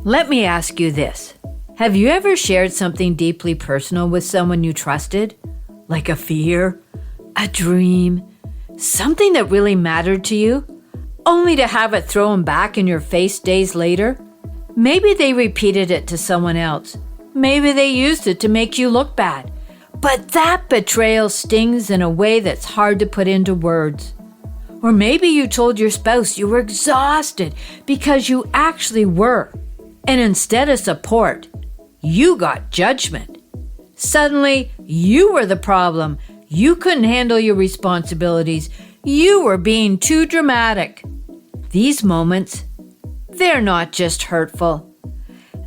Let me ask you this. Have you ever shared something deeply personal with someone you trusted? Like a fear, a dream, something that really mattered to you, only to have it thrown back in your face days later? Maybe they repeated it to someone else. Maybe they used it to make you look bad. But that betrayal stings in a way that's hard to put into words. Or maybe you told your spouse you were exhausted because you actually were. And instead of support, you got judgment. Suddenly, you were the problem. You couldn't handle your responsibilities. You were being too dramatic. These moments, they're not just hurtful.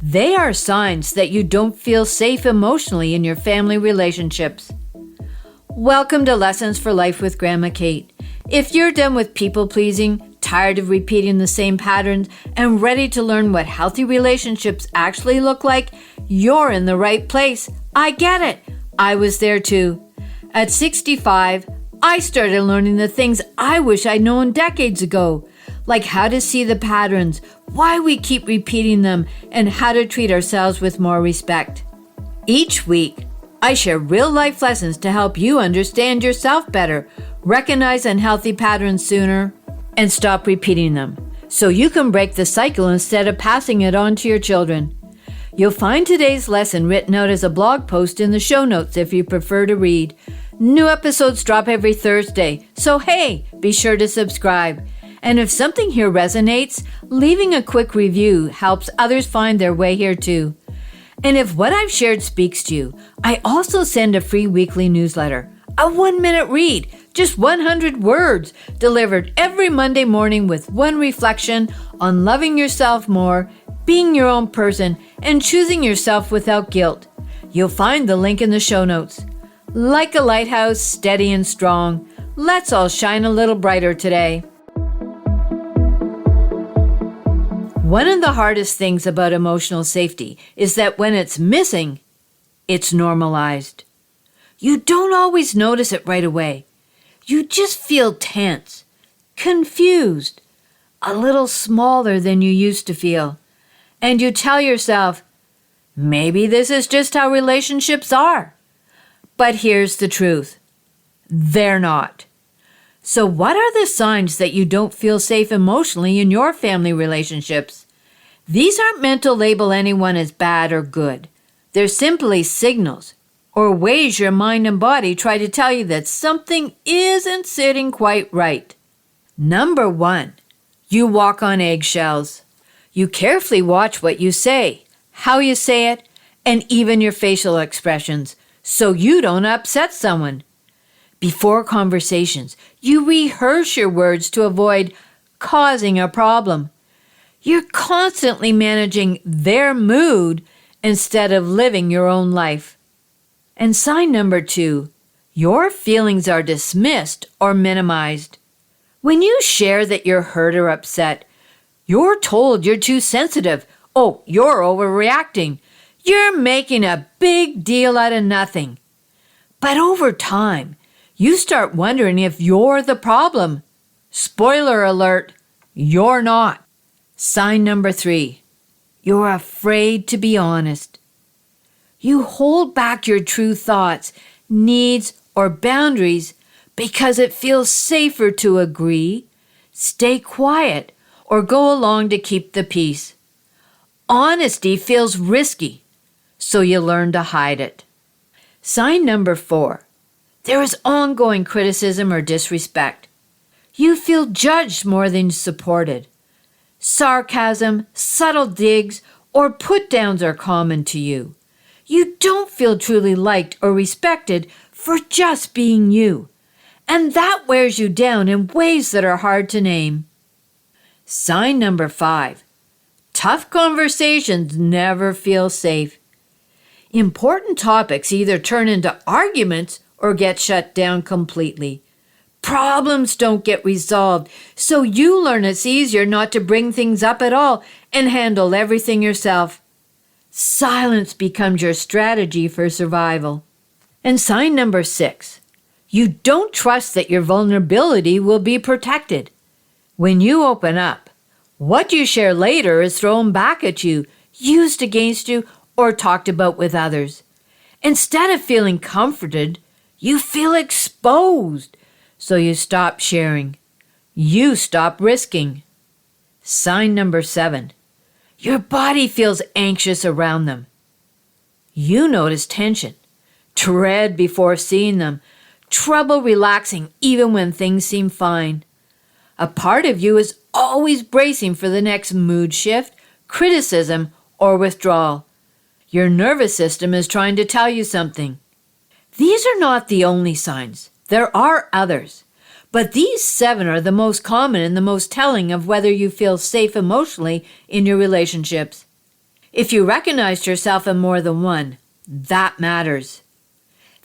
They are signs that you don't feel safe emotionally in your family relationships. Welcome to Lessons for Life with Grandma Kate. If you're done with people-pleasing, tired of repeating the same patterns, and ready to learn what healthy relationships actually look like, you're in the right place. I get it. I was there too. At 65, I started learning the things I wish I'd known decades ago, like how to see the patterns, why we keep repeating them, and how to treat ourselves with more respect. Each week, I share real-life lessons to help you understand yourself better, recognize unhealthy patterns sooner, and stop repeating them, so you can break the cycle instead of passing it on to your children. You'll find today's lesson written out as a blog post in the show notes if you prefer to read. New episodes drop every Thursday, so hey, be sure to subscribe. And if something here resonates, leaving a quick review helps others find their way here too. And if what I've shared speaks to you, I also send a free weekly newsletter, a 1-minute read, just 100 words, delivered every Monday morning with one reflection on loving yourself more, being your own person, and choosing yourself without guilt. You'll find the link in the show notes. Like a lighthouse, steady and strong, let's all shine a little brighter today. One of the hardest things about emotional safety is that when it's missing, it's normalized. You don't always notice it right away. You just feel tense, confused, a little smaller than you used to feel. And you tell yourself, maybe this is just how relationships are. But here's the truth. They're not. So what are the signs that you don't feel safe emotionally in your family relationships? These aren't meant to label anyone as bad or good. They're simply signals or ways your mind and body try to tell you that something isn't sitting quite right. Number 1, you walk on eggshells. You carefully watch what you say, how you say it, and even your facial expressions, so you don't upset someone. Before conversations, you rehearse your words to avoid causing a problem. You're constantly managing their mood instead of living your own life. And sign number 2, your feelings are dismissed or minimized. When you share that you're hurt or upset, you're told you're too sensitive. Oh, you're overreacting. You're making a big deal out of nothing. But over time, you start wondering if you're the problem. Spoiler alert, you're not. Sign number 3, you're afraid to be honest. You hold back your true thoughts, needs, or boundaries because it feels safer to agree, stay quiet, or go along to keep the peace. Honesty feels risky, so you learn to hide it. Sign number 4, there is ongoing criticism or disrespect. You feel judged more than supported. Sarcasm, subtle digs, or put-downs are common to you. You don't feel truly liked or respected for just being you, and that wears you down in ways that are hard to name. Sign number 5, tough conversations never feel safe. Important topics either turn into arguments or get shut down completely. Problems don't get resolved, so you learn it's easier not to bring things up at all and handle everything yourself. Silence becomes your strategy for survival. And sign number 6, you don't trust that your vulnerability will be protected. When you open up, what you share later is thrown back at you. used against you, or talked about with others. Instead of feeling comforted, you feel exposed. So you stop sharing. You stop risking. Sign number 7. Your body feels anxious around them. You notice tension, dread before seeing them, trouble relaxing even when things seem fine. A part of you is always bracing for the next mood shift, criticism, or withdrawal. Your nervous system is trying to tell you something. These are not the only signs. There are others. But these 7 are the most common and the most telling of whether you feel safe emotionally in your relationships. If you recognized yourself in more than one, that matters.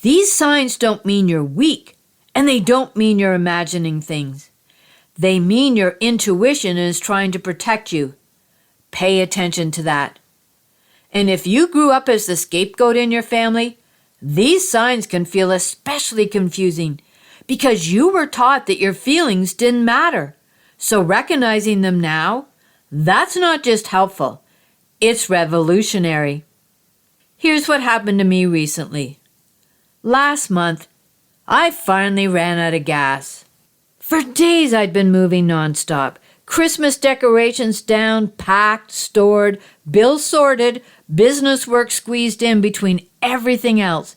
These signs don't mean you're weak, and they don't mean you're imagining things. They mean your intuition is trying to protect you. Pay attention to that. And if you grew up as the scapegoat in your family, these signs can feel especially confusing because you were taught that your feelings didn't matter. So recognizing them now, that's not just helpful, it's revolutionary. Here's what happened to me recently. Last month, I finally ran out of gas. For days I'd been moving nonstop. Christmas decorations down, packed, stored, bills sorted, business work squeezed in between everything else.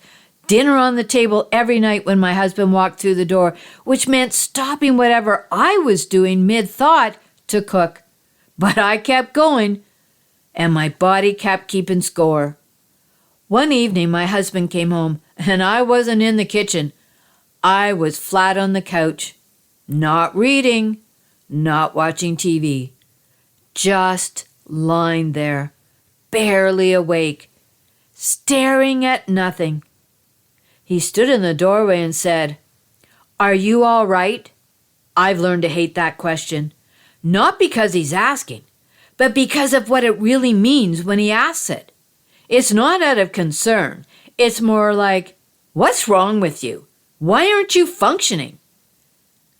Dinner on the table every night when my husband walked through the door, which meant stopping whatever I was doing mid-thought to cook. But I kept going, and my body kept keeping score. One evening, my husband came home, and I wasn't in the kitchen. I was flat on the couch, not reading, not watching TV, just lying there, barely awake, staring at nothing. He stood in the doorway and said, "Are you all right?" I've learned to hate that question, not because he's asking, but because of what it really means when he asks it. It's not out of concern. It's more like, "What's wrong with you? Why aren't you functioning?"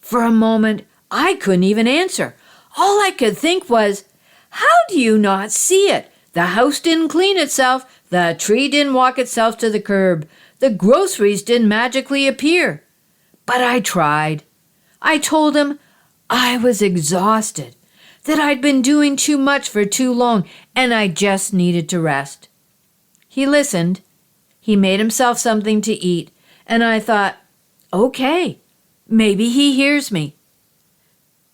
For a moment, I couldn't even answer. All I could think was, how do you not see it? The house didn't clean itself. The tree didn't walk itself to the curb. The groceries didn't magically appear. But I tried. I told him I was exhausted, that I'd been doing too much for too long, and I just needed to rest. He listened. He made himself something to eat, and I thought, okay, maybe he hears me.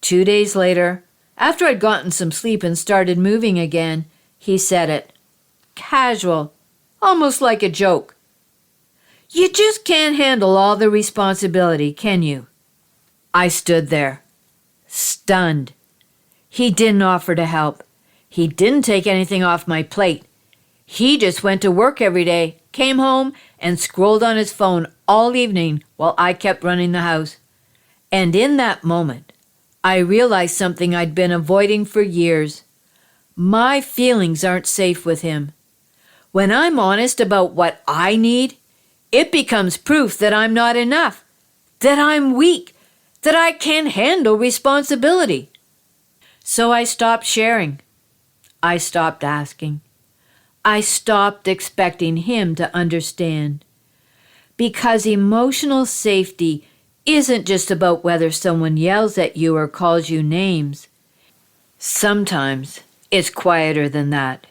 2 days later, after I'd gotten some sleep and started moving again, he said it. Casual, almost like a joke. You just can't handle all the responsibility, can you? I stood there, stunned. He didn't offer to help. He didn't take anything off my plate. He just went to work every day, came home, and scrolled on his phone all evening while I kept running the house. And in that moment, I realized something I'd been avoiding for years. My feelings aren't safe with him. When I'm honest about what I need, it becomes proof that I'm not enough, that I'm weak, that I can't handle responsibility. So I stopped sharing. I stopped asking. I stopped expecting him to understand. Because emotional safety isn't just about whether someone yells at you or calls you names. Sometimes it's quieter than that.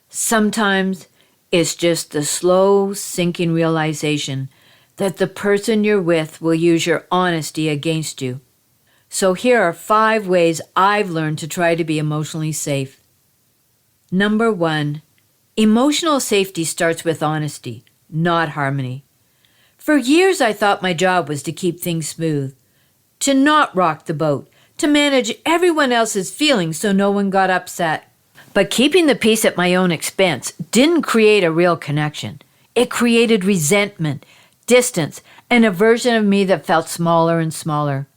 Sometimes it's just the slow, sinking realization that the person you're with will use your honesty against you. So here are 5 ways I've learned to try to be emotionally safe. Number 1, emotional safety starts with honesty, not harmony. For years I thought my job was to keep things smooth, to not rock the boat, to manage everyone else's feelings so no one got upset. But keeping the peace at my own expense didn't create a real connection. It created resentment, distance, and a version of me that felt smaller and smaller.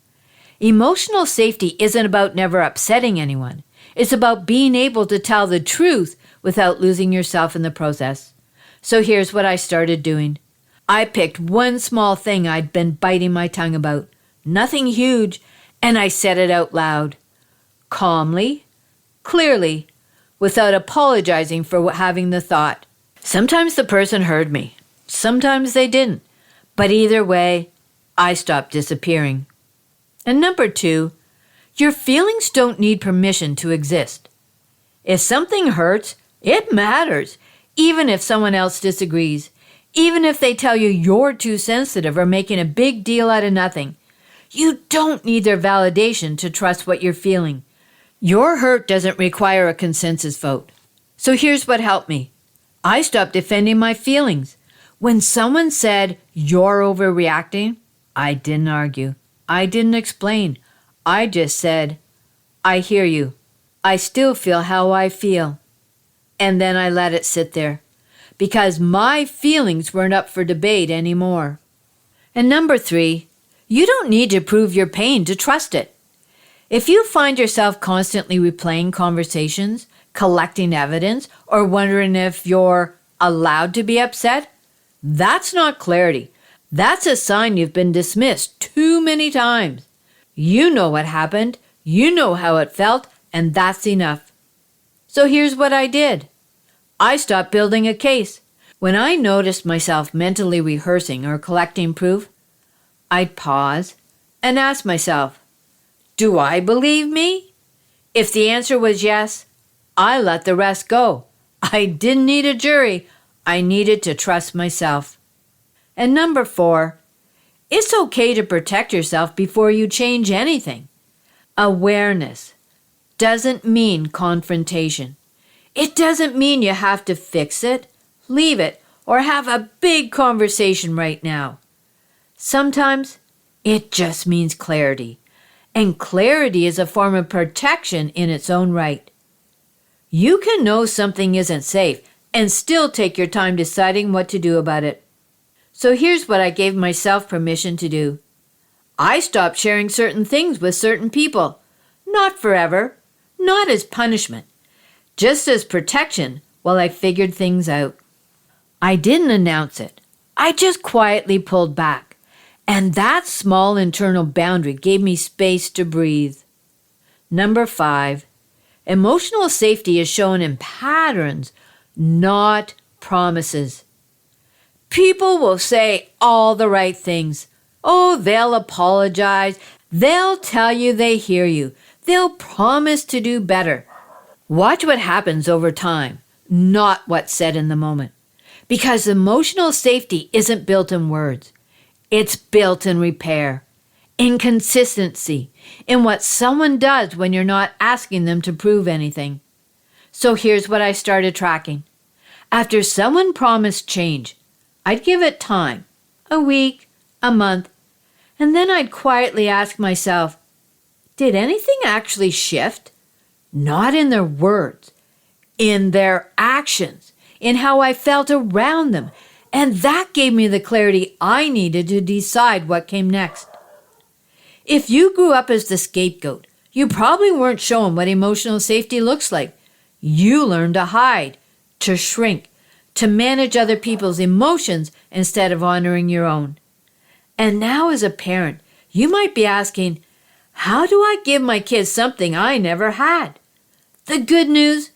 Emotional safety isn't about never upsetting anyone. It's about being able to tell the truth without losing yourself in the process. So here's what I started doing. I picked one small thing I'd been biting my tongue about, nothing huge, and I said it out loud. Calmly, clearly, without apologizing for having the thought. Sometimes the person heard me. Sometimes they didn't. But either way, I stopped disappearing. And number 2, your feelings don't need permission to exist. If something hurts, it matters, even if someone else disagrees, even if they tell you you're too sensitive or making a big deal out of nothing. You don't need their validation to trust what you're feeling. Your hurt doesn't require a consensus vote. So here's what helped me. I stopped defending my feelings. When someone said, "You're overreacting," I didn't argue. I didn't explain. I just said, "I hear you. I still feel how I feel." And then I let it sit there, because my feelings weren't up for debate anymore. And number 3, you don't need to prove your pain to trust it. If you find yourself constantly replaying conversations, collecting evidence, or wondering if you're allowed to be upset, that's not clarity. That's a sign you've been dismissed too many times. You know what happened, you know how it felt, and that's enough. So here's what I did. I stopped building a case. When I noticed myself mentally rehearsing or collecting proof, I'd pause and ask myself, do I believe me? If the answer was yes, I let the rest go. I didn't need a jury. I needed to trust myself. And number 4, it's okay to protect yourself before you change anything. Awareness doesn't mean confrontation. It doesn't mean you have to fix it, leave it, or have a big conversation right now. Sometimes it just means clarity. And clarity is a form of protection in its own right. You can know something isn't safe and still take your time deciding what to do about it. So here's what I gave myself permission to do. I stopped sharing certain things with certain people. Not forever, not as punishment, just as protection while I figured things out. I didn't announce it. I just quietly pulled back. And that small internal boundary gave me space to breathe. Number 5, emotional safety is shown in patterns, not promises. People will say all the right things. Oh, they'll apologize. They'll tell you they hear you. They'll promise to do better. Watch what happens over time, not what's said in the moment. Because emotional safety isn't built in words. It's built in repair, in consistency, in what someone does when you're not asking them to prove anything. So here's what I started tracking. After someone promised change, I'd give it time, a week, a month, and then I'd quietly ask myself, did anything actually shift? Not in their words, in their actions, in how I felt around them. And that gave me the clarity I needed to decide what came next. If you grew up as the scapegoat, you probably weren't shown what emotional safety looks like. You learned to hide, to shrink, to manage other people's emotions instead of honoring your own. And now as a parent, you might be asking, how do I give my kids something I never had? The good news,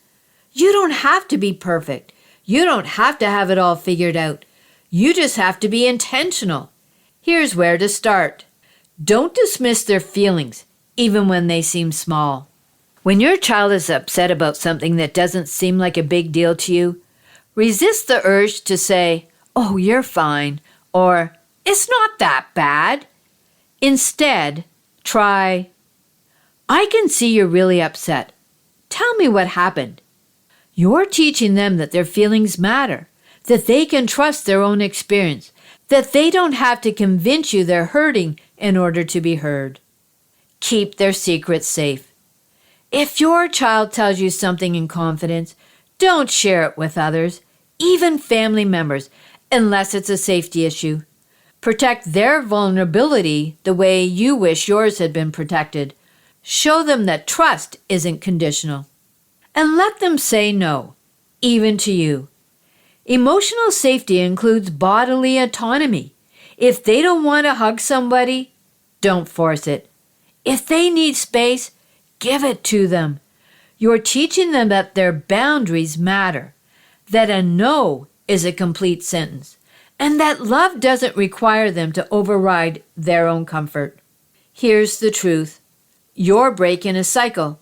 you don't have to be perfect. You don't have to have it all figured out. You just have to be intentional. Here's where to start. Don't dismiss their feelings, even when they seem small. When your child is upset about something that doesn't seem like a big deal to you, resist the urge to say, "Oh, you're fine," or "It's not that bad." Instead, try, "I can see you're really upset. Tell me what happened." You're teaching them that their feelings matter, that they can trust their own experience, that they don't have to convince you they're hurting in order to be heard. Keep their secrets safe. If your child tells you something in confidence, don't share it with others, even family members, unless it's a safety issue. Protect their vulnerability the way you wish yours had been protected. Show them that trust isn't conditional. And let them say no, even to you. Emotional safety includes bodily autonomy. If they don't want to hug somebody, don't force it. If they need space, give it to them. You're teaching them that their boundaries matter, that a no is a complete sentence, and that love doesn't require them to override their own comfort. Here's the truth. You're breaking a cycle.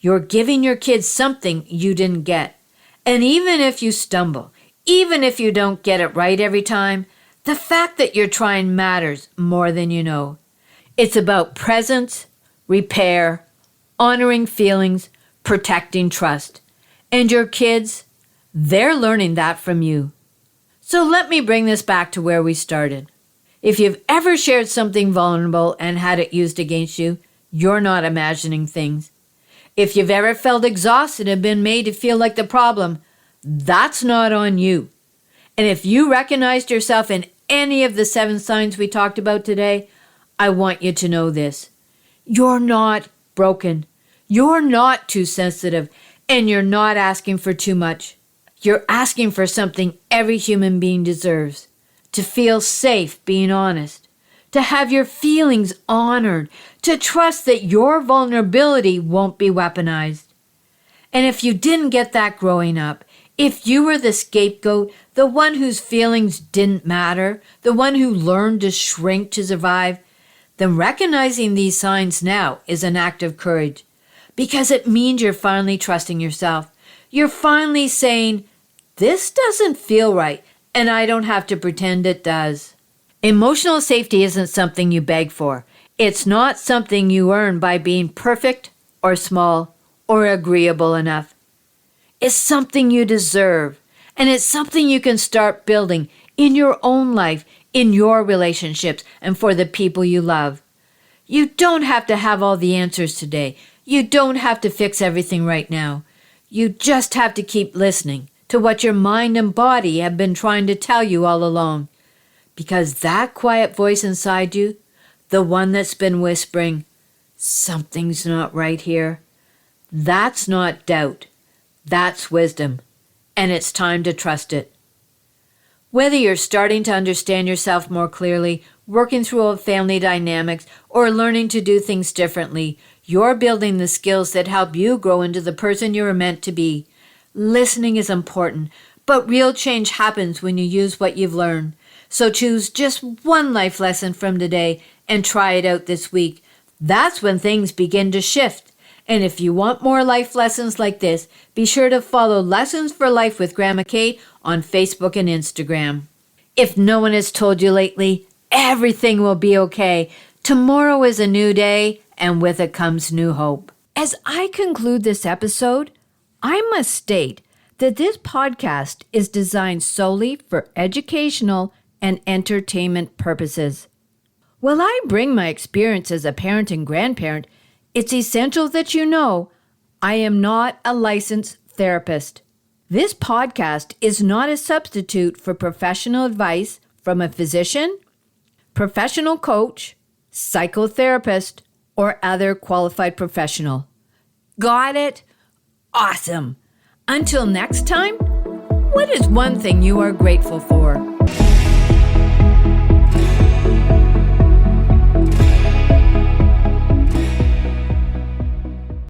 You're giving your kids something you didn't get. And even if you stumble, even if you don't get it right every time, the fact that you're trying matters more than you know. It's about presence, repair, honoring feelings, protecting trust. And your kids, they're learning that from you. So let me bring this back to where we started. If you've ever shared something vulnerable and had it used against you, you're not imagining things. If you've ever felt exhausted and been made to feel like the problem, that's not on you. And if you recognized yourself in any of the 7 signs we talked about today, I want you to know this. You're not broken. You're not too sensitive, and you're not asking for too much. You're asking for something every human being deserves. To feel safe being honest. To have your feelings honored. To trust that your vulnerability won't be weaponized. And if you didn't get that growing up, if you were the scapegoat, the one whose feelings didn't matter, the one who learned to shrink to survive, then recognizing these signs now is an act of courage. Because it means you're finally trusting yourself. You're finally saying, this doesn't feel right, and I don't have to pretend it does. Emotional safety isn't something you beg for. It's not something you earn by being perfect or small or agreeable enough. It's something you deserve, and it's something you can start building in your own life, in your relationships, and for the people you love. You don't have to have all the answers today. You don't have to fix everything right now. You just have to keep listening to what your mind and body have been trying to tell you all along. Because that quiet voice inside you, the one that's been whispering, something's not right here, that's not doubt. That's wisdom. And it's time to trust it. Whether you're starting to understand yourself more clearly, working through old family dynamics, or learning to do things differently, you're building the skills that help you grow into the person you were meant to be. Listening is important, but real change happens when you use what you've learned. So choose just one life lesson from today and try it out this week. That's when things begin to shift. And if you want more life lessons like this, be sure to follow Lessons for Life with Grandma Kate on Facebook and Instagram. If no one has told you lately, everything will be okay. Tomorrow is a new day, and with it comes new hope. As I conclude this episode, I must state that this podcast is designed solely for educational and entertainment purposes. While I bring my experience as a parent and grandparent, it's essential that you know I am not a licensed therapist. This podcast is not a substitute for professional advice from a physician, professional coach, psychotherapist, or other qualified professional. Got it? Awesome. Until next time, what is one thing you are grateful for?